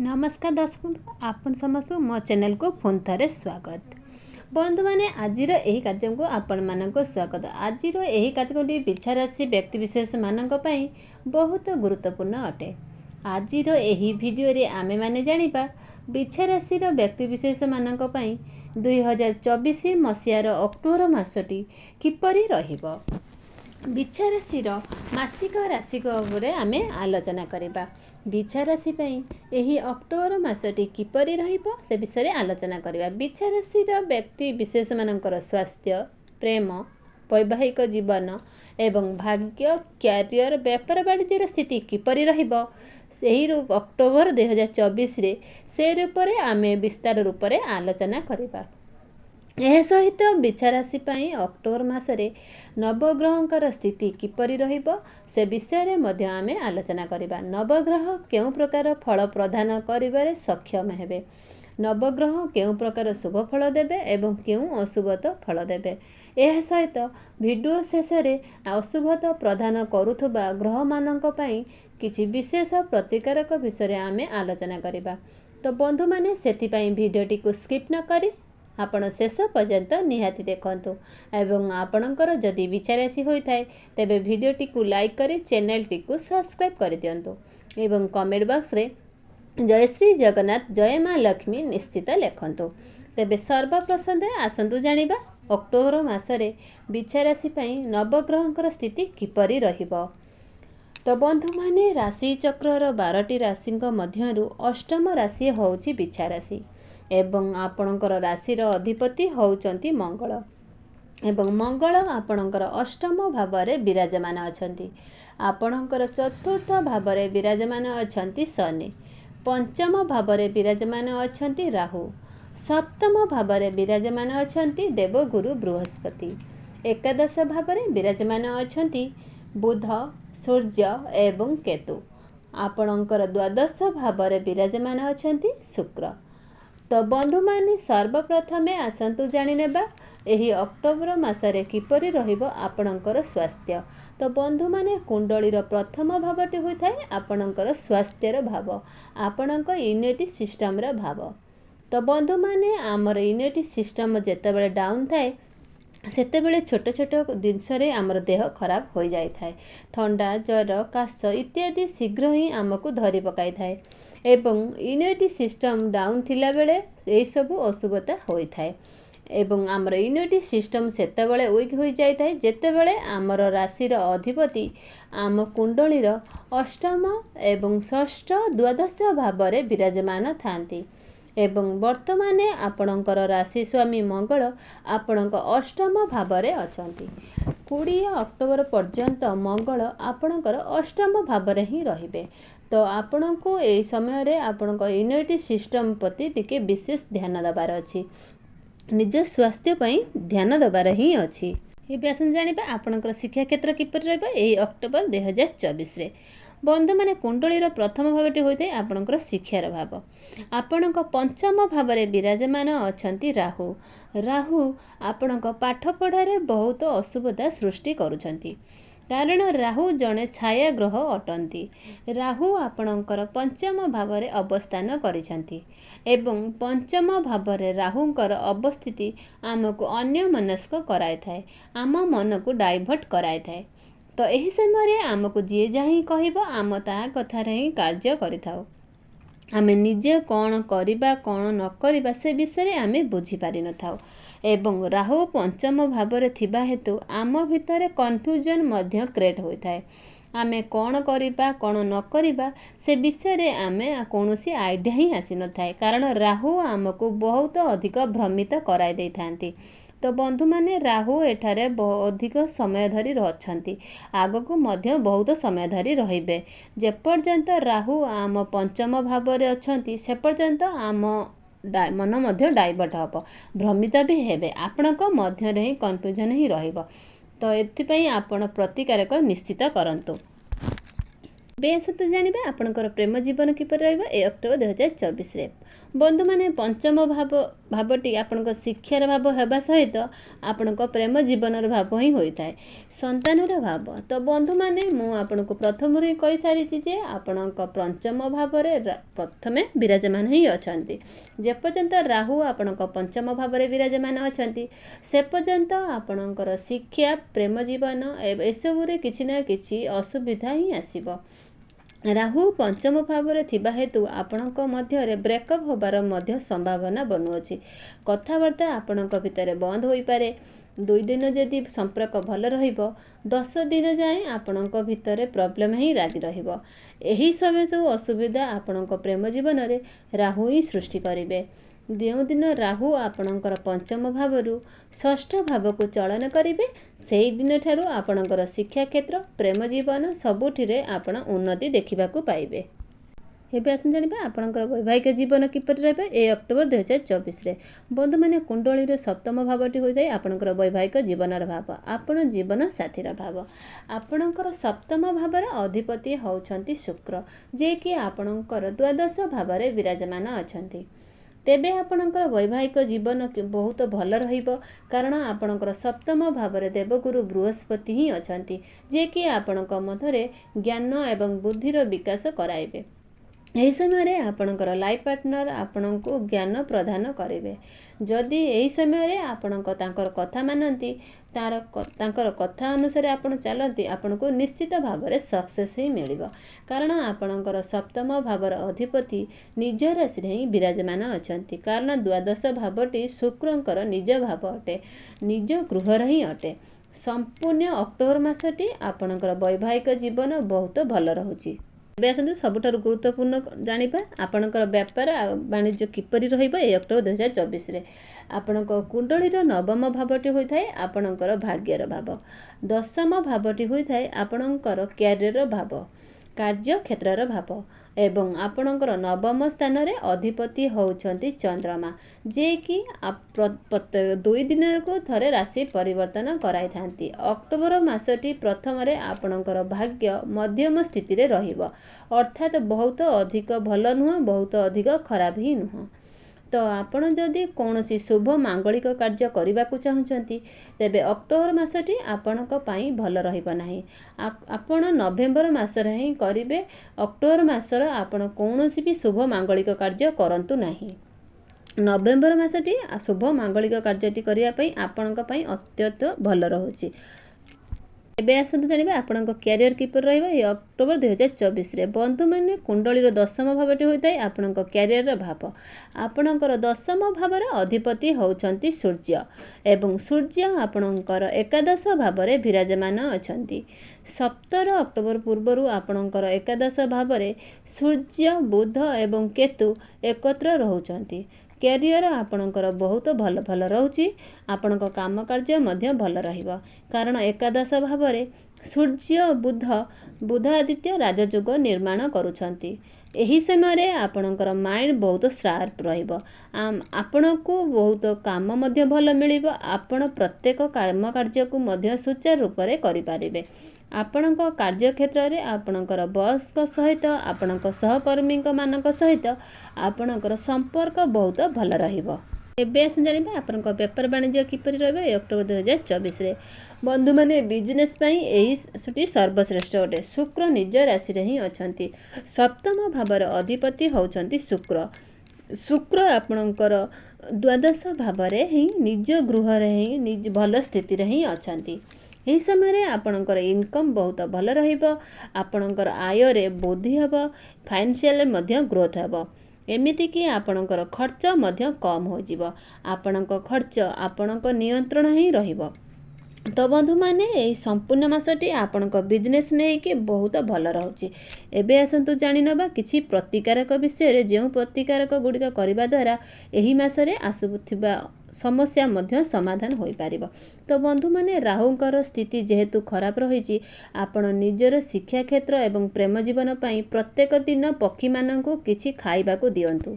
नमस्कार दर्शक आपण समस्त मो चैनल को पुणी थे स्वागत। बंधु मैंने आज यही कार्यक्रम को आपण मानक स्वागत। आज यही कार्यक्रम बिछा राशि व्यक्तिशेष मान बहुत गुरुत्वपूर्ण अटे। आज यही भिडियो आमे माने जानिबा बिछा राशि व्यक्तिशेष मान 2024 मसीहार अक्टोबर मासटी किपरि रहिबो। बिछा राशि मासिक राशिक आमे आलोचना करिबा। बिछा राशि यही अक्टोबर मासटी किपरि रहिबो से विषय आलोचना करिबा। बिछा राशि व्यक्ति विशेष मानकर स्वास्थ्य, प्रेम, वैवाहिक जीवन एवं भाग्य, क्यारियर, व्यापार वाणिज्यर स्थिति किपरि रहिबो सेही अक्टोबर 2024 रे से रूपरे आमे विस्तार रूपरे आलोचना करिबा। यह सहित बिछा राशि अक्टोबर मासरे नवग्रहंकर स्थिति किपरि रहिबो से विषय में आमे आलोचना करिबा। नवग्रह केउ प्रकार फल प्रदान करिबारे सक्षम हेबे, नवग्रह केउ प्रकार शुभ फल देबे एवं केउ अशुभत फल देबे। यह सहित वीडियो शेष रे अशुभत प्रदान करुथबा ग्रह मानक पई किछि विशेष प्रतिकारक विषय आमे आलोचना करिबा। तो बंधु माने सेति पई वीडियोटी को स्किप न करी आपण शेष पर्यंत निहाती देखंतु एवं आपणकर जदि बिछा राशि होइथाय तेबे वीडियोटी को लाइक करी चैनल टी को सब्सक्राइब कर दियंतु एवं कमेंट बॉक्स रे जय श्री जगन्नाथ जय मां लक्ष्मी निश्चित लिखंतु। तेबे सर्वप्रथम आसंतु जानिबा अक्टोबर मासरे बिछा राशि पई नवग्रहंकर स्थिति किपरि रहिबो। तो बंधु माने राशि चक्रर 12टी राशिंक मध्यरु अष्टम राशि होउची बिछा राशि एवं आपणकर राशिर अधिपति होउचंती मंगल एवं मंगल आपणकर अष्टम भावरे विराजमान अछंती। आपणकर चतुर्थ भावरे विराजमान अछंती शनि, पंचम भावरे विराजमान अछंती राहु, सप्तम भावरे विराजमान अछंती देवगुरु बृहस्पति, एकादश भावरे विराजमान अछंती बुध, सूर्य एवं केतु, आपणकर द्वादश भावरे विराजमान अछंती शुक्र। तो बंधु माने सर्वप्रथमे आसंतु जानि नेबा एही अक्टोबर मासरे किपरि रहिबो आपणकर स्वास्थ्य। तो बंधु माने कुंडलीर प्रथम भावटी होइथाय आपणकर स्वास्थ्यर भाव, आपणक इम्यूनिटी सिस्टम रा भाव। तो बंधु माने आमर इम्यूनिटी सिस्टम जेतेबेले डाउन थाए सेतेबेले छोट छोट जिनसरे आमर देह खराब हो जाय थाए। ठंडा, ज्वर, काश इत्यादि शीघ्र ही आमको धरी पकाई थाए एवं इम्यूनिटी सिस्टम डाउन थिला बेले एई सबु अशुभता होई थाए एवं आमर इम्यूनिटी सिस्टम सेतेबेले वीक हो जाय थाए जेतेबेले आमर राशिर अधिपति आम कुंडलीर अष्टम एवं षष्ठ द्वादश भावरे विराजमान थांती एवं वर्तमाने आपणकर राशि स्वामी मंगल आपणक अष्टम भावरे अछंती। 20 अक्टोबर पर्यंत मंगल आपणकर अष्टम भावरे ही रहिबे। तो आपण को ए समय रे आपणक इम्यूनिटी सिस्टम प्रति टिके विशेष ध्यान दबार अछि, निज स्वास्थ्य पई ध्यान दबार ही अछि। ए व्यासन जानिबा आपणकर शिक्षा क्षेत्र किपर रहबा ए अक्टोबर 2024 रे। बंधु माने कुंडलीर प्रथम भावटी होइते आपणकर शिक्षार भाव। आपणक पंचम भावरे विराजमान अछंती राहु। राहु आपणक पाठ पढ़ारे बहुत असुविधा सृष्टि करूछंती कारण राहु जड़े छाया ग्रह अटंती। राहु आपणकर पंचम भावरे अवस्थान करिछंती एवं पंचम भावरे राहुंकर अवस्थिति आमको अन्य मनस्क कराय थाए, आम मन को डाइवर्ट कराय थाए। तो यही समय आमको जी जहाँ कहब आम ता कथार ही कार्य करिथाउ। आमे निजे कौन करिबा कौन न करिबा से विषय आमे बुझी पारि न थाउ एवं राहु पंचम भावरे थिबा हेतु आम भितरे कन्फ्यूजन मध्य क्रिएट होई थाए। आमे कौन करिबा कौन न करिबा से विषय आमे कौनसी आइडिया ही आसी न थाए कारण राहु आमको बहुत अधिक भ्रमित कराई दै थांती। तो बंधु माने राहु एठारे अधिक समय धरी रहछंती, आगको मध्य बहुत समय धरी रहिबे। जे पर्यंत राहु आम पंचम भावरे अछंती से पर्यंत आम मन मध्य डाइवर्ट हबो, भ्रमित भी हेबे, आपणक मध्य रे ही कन्फ्यूजन ही रहिबो। तो एथिपई आपण प्रतिकारक निश्चित करंतु। बेस तो जानिबे आपणकर प्रेम जीवन किपर रहइबो ए अक्टोबर 2024 रे। बंधु माने पंचम ଭାବଟି ଆପଣଙ୍କ ଶିକ୍ଷାର ଭାବ ହେବା ସହିତ ଆପଣଙ୍କ ପ୍ରେମ ଜୀବନର ଭାବ ହିଁ ହୋଇଥାଏ। ସନ୍ତାନର ଭାବ ତ ବନ୍ଧୁମାନେ ମୁଁ ଆପଣଙ୍କୁ ପ୍ରଥମରୁ ହିଁ କହିସାରିଛି ଯେ ଆପଣଙ୍କ ପଞ୍ଚମ ଭାବରେ ପ୍ରଥମେ ବିରାଜମାନ ହିଁ ଅଛନ୍ତି। ଯେପର୍ଯ୍ୟନ୍ତ ରାହୁ ଆପଣଙ୍କ ପଞ୍ଚମ ଭାବରେ ବିରାଜମାନ ଅଛନ୍ତି ସେ ପର୍ଯ୍ୟନ୍ତ ଆପଣଙ୍କର ଶିକ୍ଷା ପ୍ରେମ ଜୀବନ ଏସବୁରେ କିଛି ନା କିଛି ଅସୁବିଧା ହିଁ ଆସିବ। ରାହୁ ପଞ୍ଚମ ଭାବରେ ଥିବା ହେତୁ ଆପଣଙ୍କ ମଧ୍ୟରେ ବ୍ରେକଅପ୍ ହେବାର ମଧ୍ୟ ସମ୍ଭାବନା ବନୁଅଛି। କଥାବାର୍ତ୍ତା ଆପଣଙ୍କ ଭିତରେ ବନ୍ଦ ହୋଇପାରେ। 2 ଦିନ ଯଦି ସମ୍ପର୍କ ଭଲ ରହିବ 10 ଦିନ ଯାଏଁ ଆପଣଙ୍କ ଭିତରେ ପ୍ରୋବ୍ଲେମ୍ ହିଁ ଲାଗି ରହିବ। ଏହି ସମୟ ସବୁ ଅସୁବିଧା ଆପଣଙ୍କ ପ୍ରେମ ଜୀବନରେ ରାହୁ ହିଁ ସୃଷ୍ଟି କରିବେ। ଯେଉଁଦିନ ରାହୁ ଆପଣଙ୍କର ପଞ୍ଚମ ଭାବରୁ ଷଷ୍ଠ ଭାବକୁ ଚଳନ କରିବେ ସେହି ଦିନଠାରୁ ଆପଣଙ୍କର ଶିକ୍ଷା କ୍ଷେତ୍ର ପ୍ରେମ ଜୀବନ ସବୁଥିରେ ଆପଣ ଉନ୍ନତି ଦେଖିବାକୁ ପାଇବେ। ଏବେ ଆସନ୍ତୁ ଜାଣିବା ଆପଣଙ୍କର ବୈବାହିକ ଜୀବନ କିପରି ରହିବ ଏ ଅକ୍ଟୋବର 2024ରେ। ବନ୍ଧୁମାନେ କୁଣ୍ଡଳୀର ସପ୍ତମ ଭାବଟି ହୋଇଥାଏ ଆପଣଙ୍କର ବୈବାହିକ ଜୀବନର ଭାବ, ଆପଣ ଜୀବନ ସାଥୀର ଭାବ। ଆପଣଙ୍କର ସପ୍ତମ ଭାବର ଅଧିପତି ହେଉଛନ୍ତି ଶୁକ୍ର, ଯିଏକି ଆପଣଙ୍କର ଦ୍ୱାଦଶ ଭାବରେ ବିରାଜମାନ ଅଛନ୍ତି। ତେବେ ଆପଣଙ୍କର ବୈବାହିକ ଜୀବନ ବହୁତ ଭଲ ରହିବ, କାରଣ ଆପଣଙ୍କର ସପ୍ତମ ଭାବରେ ଦେବଗୁରୁ ବୃହସ୍ପତି ହିଁ ଅଛନ୍ତି, ଯିଏକି ଆପଣଙ୍କ ମଧ୍ୟରେ ଜ୍ଞାନ ଏବଂ ବୁଦ୍ଧିର ବିକାଶ କରାଇବେ। ଏହି ସମୟରେ ଆପଣଙ୍କର ଲାଇଫ୍ ପାର୍ଟନର ଆପଣଙ୍କୁ ଜ୍ଞାନ ପ୍ରଦାନ କରିବେ। ଯଦି ଏହି ସମୟରେ ତାଙ୍କର କଥା ମାନନ୍ତି, ତାଙ୍କର କଥା ଅନୁସାରେ ଆପଣ ଚାଲନ୍ତି, ଆପଣଙ୍କୁ ନିଶ୍ଚିତ ଭାବରେ ସକ୍ସେସ୍ ହିଁ ମିଳିବ। କାରଣ ଆପଣଙ୍କର ସପ୍ତମ ଭାବର ଅଧିପତି ନିଜ ରାଶିରେ ହିଁ ବିରାଜମାନ ଅଛନ୍ତି। କାରଣ ଦ୍ୱାଦଶ ଭାବଟି ଶୁକ୍ରଙ୍କର ନିଜ ଭାବ ଅଟେ, ନିଜ ଗୃହର ହିଁ ଅଟେ। ସମ୍ପୂର୍ଣ୍ଣ ଅକ୍ଟୋବର ମାସଟି ଆପଣଙ୍କର ବୈବାହିକ ଜୀବନ ବହୁତ ଭଲ ରହୁଛି। ଏବେ ଆସନ୍ତୁ ସବୁଠାରୁ ଗୁରୁତ୍ୱପୂର୍ଣ୍ଣ ଜାଣିବା ଆପଣଙ୍କର ବ୍ୟାପାର ବାଣିଜ୍ୟ କିପରି ରହିବ ଏ ଅକ୍ଟୋବର 2024ରେ। ଆପଣଙ୍କ କୁଣ୍ଡଳୀର ନବମ ଭାବଟି ହୋଇଥାଏ ଆପଣଙ୍କର ଭାଗ୍ୟର ଭାବ। ଦଶମ ଭାବଟି ହୋଇଥାଏ ଆପଣଙ୍କର କ୍ୟାରିୟର ଭାବ, କାର୍ଯ୍ୟକ୍ଷେତ୍ରର ଭାବ ଏବଂ ଆପଣଙ୍କର ନବମ ସ୍ଥାନରେ ଅଧିପତି ହେଉଛନ୍ତି ଚନ୍ଦ୍ରମା, ଯିଏକି ପ୍ରତ୍ୟେକ 2 ଦିନକୁ ଥରେ ରାଶି ପରିବର୍ତ୍ତନ କରାଇଥାନ୍ତି। ଅକ୍ଟୋବର ମାସଟି ପ୍ରଥମରେ ଆପଣଙ୍କର ଭାଗ୍ୟ ମଧ୍ୟମ ସ୍ଥିତିରେ ରହିବ, ଅର୍ଥାତ୍ ବହୁତ ଅଧିକ ଭଲ ନୁହଁ, ବହୁତ ଅଧିକ ଖରାପ ହିଁ ନୁହଁ। ତ ଆପଣ ଯଦି କୌଣସି ଶୁଭ ମାଙ୍ଗଳିକ କାର୍ଯ୍ୟ କରିବାକୁ ଚାହୁଁଛନ୍ତି ତେବେ ଅକ୍ଟୋବର ମାସଟି ଆପଣଙ୍କ ପାଇଁ ଭଲ ରହିବ ନାହିଁ। ଆପଣ ନଭେମ୍ବର ମାସରେ ହିଁ କରିବେ। ଅକ୍ଟୋବର ମାସର ଆପଣ କୌଣସି ବି ଶୁଭ ମାଙ୍ଗଳିକ କାର୍ଯ୍ୟ କରନ୍ତୁ ନାହିଁ। ନଭେମ୍ବର ମାସଟି ଶୁଭ ମାଙ୍ଗଳିକ କାର୍ଯ୍ୟଟି କରିବା ପାଇଁ ଆପଣଙ୍କ ପାଇଁ ଅତ୍ୟନ୍ତ ଭଲ ରହୁଛି। ଏବେ ଆସନ୍ତୁ ଜାଣିବା ଆପଣଙ୍କ କ୍ୟାରିୟର କିପରି ରହିବ ଏ ଅକ୍ଟୋବର 2024ରେ। ବନ୍ଧୁମାନେ କୁଣ୍ଡଳୀର ଦଶମ ଭାବଟି ହୋଇଥାଏ ଆପଣଙ୍କ କ୍ୟାରିୟରର ଭାବ। ଆପଣଙ୍କର ଦଶମ ଭାବର ଅଧିପତି ହେଉଛନ୍ତି ସୂର୍ଯ୍ୟ ଏବଂ ସୂର୍ଯ୍ୟ ଆପଣଙ୍କର ଏକାଦଶ ଭାବରେ ବିରାଜମାନ ଅଛନ୍ତି। 17 ଅକ୍ଟୋବର ପୂର୍ବରୁ ଆପଣଙ୍କର ଏକାଦଶ ଭାବରେ ସୂର୍ଯ୍ୟ, ବୁଧ ଏବଂ କେତୁ ଏକତ୍ର ରହୁଛନ୍ତି। କ୍ୟାରିୟର ଆପଣଙ୍କର ବହୁତ ଭଲ ରହୁଛି। ଆପଣଙ୍କ କାମ କାର୍ଯ୍ୟ ମଧ୍ୟ ଭଲ ରହିବ, କାରଣ ଏକାଦଶ ଭାବରେ ସୂର୍ଯ୍ୟ ବୁଧ ଆଦିତ୍ୟ ରାଜଯୋଗ ନିର୍ମାଣ କରୁଛନ୍ତି। ଏହି ସମୟରେ ଆପଣଙ୍କର ମାଇଣ୍ଡ ବହୁତ ସାର୍ପ ରହିବ। ଆପଣଙ୍କୁ ବହୁତ କାମ ମଧ୍ୟ ଭଲ ମିଳିବ। ଆପଣ ପ୍ରତ୍ୟେକ କାମ କାର୍ଯ୍ୟକୁ ମଧ୍ୟ ସୁଚାରୁ ରୂପରେ କରିପାରିବେ। ଆପଣଙ୍କ କାର୍ଯ୍ୟକ୍ଷେତ୍ରରେ ଆପଣଙ୍କର ବସ୍ଙ୍କ ସହିତ, ଆପଣଙ୍କ ସହକର୍ମୀଙ୍କ ମାନଙ୍କ ସହିତ ଆପଣଙ୍କର ସମ୍ପର୍କ ବହୁତ ଭଲ ରହିବ। ଏବେ ଆସନ୍ତୁ ଜାଣିବା ଆପଣଙ୍କ ବେପାର ବାଣିଜ୍ୟ କିପରି ରହିବ ଏ ଅକ୍ଟୋବର 2024ରେ। ବନ୍ଧୁମାନେ ବିଜନେସ୍ ପାଇଁ ଏହିଟି ସର୍ବଶ୍ରେଷ୍ଠ ଅଟେ। ଶୁକ୍ର ନିଜ ରାଶିରେ ହିଁ ଅଛନ୍ତି। ସପ୍ତମ ଭାବର ଅଧିପତି ହେଉଛନ୍ତି ଶୁକ୍ର ଆପଣଙ୍କର ଦ୍ୱାଦଶ ଭାବରେ ହିଁ ନିଜ ଗୃହରେ ହିଁ ଭଲ ସ୍ଥିତିରେ ହିଁ ଅଛନ୍ତି। ଏହି ସମୟରେ ଆପଣଙ୍କର ଇନକମ୍ ବହୁତ ଭଲ ରହିବ। ଆପଣଙ୍କର ଆୟରେ ବୃଦ୍ଧି ହେବ, ଫାଇନାନ୍ସିଆଲ ମଧ୍ୟ ଗ୍ରୋଥ୍ ହେବ। ଏମିତିକି ଆପଣଙ୍କର ଖର୍ଚ୍ଚ ମଧ୍ୟ କମ୍ ହୋଇଯିବ। ଆପଣଙ୍କ ଖର୍ଚ୍ଚ ଆପଣଙ୍କ ନିୟନ୍ତ୍ରଣ ହିଁ ରହିବ। ତ ବନ୍ଧୁମାନେ ଏହି ସମ୍ପୂର୍ଣ୍ଣ ମାସଟି ଆପଣଙ୍କ ବିଜନେସ୍ ନେଇକି ବହୁତ ଭଲ ରହୁଛି। ଏବେ ଆସନ୍ତୁ ଜାଣିନେବା କିଛି ପ୍ରତିକାରକ ବିଷୟରେ, ଯେଉଁ ପ୍ରତିକାରକ ଗୁଡ଼ିକ କରିବା ଦ୍ୱାରା ଏହି ମାସରେ ଆସୁଥିବା ସମସ୍ୟା ମଧ୍ୟ ସମାଧାନ ହୋଇପାରିବ। ତ ବନ୍ଧୁମାନେ ରାହୁଙ୍କର ସ୍ଥିତି ଯେହେତୁ ଖରାପ ରହିଛି, ଆପଣ ନିଜର ଶିକ୍ଷା କ୍ଷେତ୍ର ଏବଂ ପ୍ରେମ ଜୀବନ ପାଇଁ ପ୍ରତ୍ୟେକ ଦିନ ପକ୍ଷୀମାନଙ୍କୁ କିଛି ଖାଇବାକୁ ଦିଅନ୍ତୁ,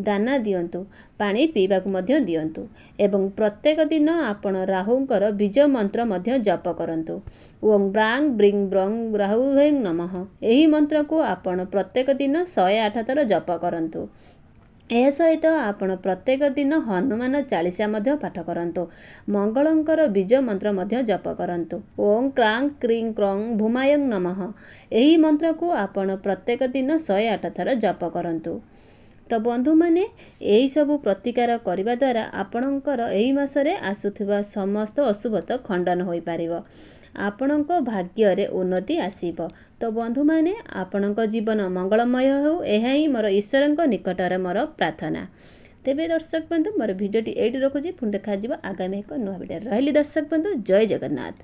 ଦାନା ଦିଅନ୍ତୁ, ପାଣି ପିଇବାକୁ ମଧ୍ୟ ଦିଅନ୍ତୁ ଏବଂ ପ୍ରତ୍ୟେକ ଦିନ ଆପଣ ରାହୁଙ୍କର ବୀଜ ମନ୍ତ୍ର ମଧ୍ୟ ଜପ କରନ୍ତୁ। ଓଂ ବ୍ରାଂ ବ୍ରିଂ ବ୍ରଂ ରାହୁହେଂ ନମଃ। ଏହି ମନ୍ତ୍ରକୁ ଆପଣ ପ୍ରତ୍ୟେକ ଦିନ 108 ଥର ଜପ କରନ୍ତୁ। ଏହା ସହିତ ଆପଣ ପ୍ରତ୍ୟେକ ଦିନ ହନୁମାନ ଚାଳିଶା ମଧ୍ୟ ପାଠ କରନ୍ତୁ। ମଙ୍ଗଳଙ୍କର ବୀଜ ମନ୍ତ୍ର ମଧ୍ୟ ଜପ କରନ୍ତୁ। ଓଂ କ୍ରାଂ କ୍ରିଂ କ୍ରଂ ଭୂମାୟଂ ନମଃ। ଏହି ମନ୍ତ୍ରକୁ ଆପଣ ପ୍ରତ୍ୟେକ ଦିନ 108 ଥର ଜପ କରନ୍ତୁ। ତ ବନ୍ଧୁମାନେ, ଏହିସବୁ ପ୍ରତିକାର କରିବା ଦ୍ୱାରା ଆପଣଙ୍କର ଏହି ମାସରେ ଆସୁଥିବା ସମସ୍ତ ଅଶୁଭତା ଖଣ୍ଡନ ହୋଇପାରିବ। ଆପଣଙ୍କ ଭାଗ୍ୟରେ ଉନ୍ନତି ଆସିବ। ତ ବନ୍ଧୁମାନେ, ଆପଣଙ୍କ ଜୀବନ ମଙ୍ଗଳମୟ ହେଉ, ଏହା ହିଁ ମୋର ଈଶ୍ୱରଙ୍କ ନିକଟରେ ମୋର ପ୍ରାର୍ଥନା। ତେବେ ଦର୍ଶକ ବନ୍ଧୁ, ମୋର ଭିଡ଼ିଓଟି ଏଇଠି ରଖୁଛି। ପୁଣି ଦେଖାଯିବ ଆଗାମୀ ଏକ ନୂଆ ଭିଡ଼ିଓରେ। ରହିଲି ଦର୍ଶକ ବନ୍ଧୁ, ଜୟ ଜଗନ୍ନାଥ।